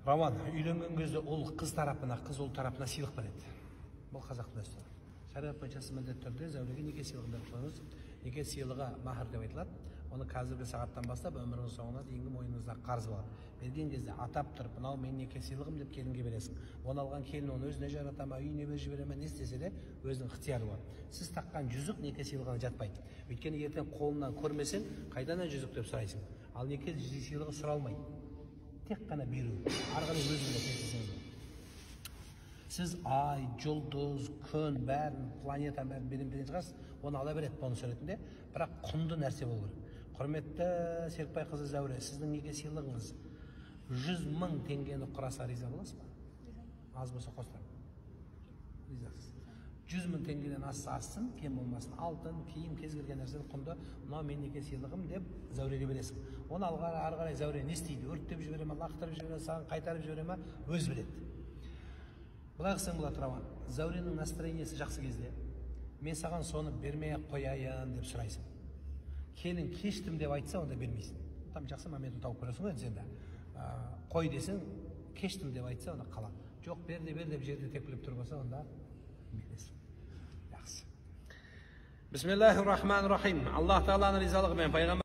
Роман, үйленген кезде ол қыз тарапына, қыз ұл тарапына сыйлық береді. Бұл қазақтың дәстүрі. Шариғат бойынша сіз міндетті түрде зәуреге неке сыйлығын беріп қойыңыз. Неке сыйлығы махр деп айтылады. Оны қазіргі сағаттан бастап өміріңіз соңына дейінгі мойныңызда қарыз болады. Берген кезде атап тұрып, мынау мен неке сыйлығым деп келінге бересің. Оны алған келін оны өзіне жарата ма, үйіне беріп жібере ма, не істесе де өзінің ықтияры бар. Сіз таққан жүзік неке сыйлығына жатпайды. Өйткені ертең қолынан көрмесең, қайдан жүзік деп сұрайсың. Ал неке сыйлығы сұралмайды. Тек қана беру. Арғаны өзіңізге келсеңіз. Сіз ай, жұлдыз, күн, бәрін, планета бәрін берген шығарсыз, оны ала береді бонус ретінде, бірақ құнды нәрсе болу керек. Құрметті Серікбай қызы Зәуре, сіздің неке сыйлығыңыз 100 000 теңгені құраса риза боласыз ба? Аз болса қосылам. Ризасыз. 100 000 теңгеден асса ассын, кем болмасын, алтын, киім, кез келген нәрсені құнды, мынау мен неке сыйлығым деп Зәуреге бересің. Оны ары қарай Зәуре не істейді? Өрттеп жібере ме, лақтырып жібере ме, саған қайтарып жібере ме, өз біледі. Бұлай қылсаң болады, Роман. Зәуренің настроениесі жақсы кезде, мен саған соны бермей қояйын деп сұрайсың. Келін кештім деп айтса, онда бермейсің. Там жақсы моментін тауып көресің ғой, сен де. Қой десең, кештім деп айтса, онда қалады. Жоқ, бер деп жерде тепкілеп тұрып алса, онда бересің. Жақсы. Бисмиллахир-рахманир-рахим. Аллах Тағаланың ризалығымен пайғамбар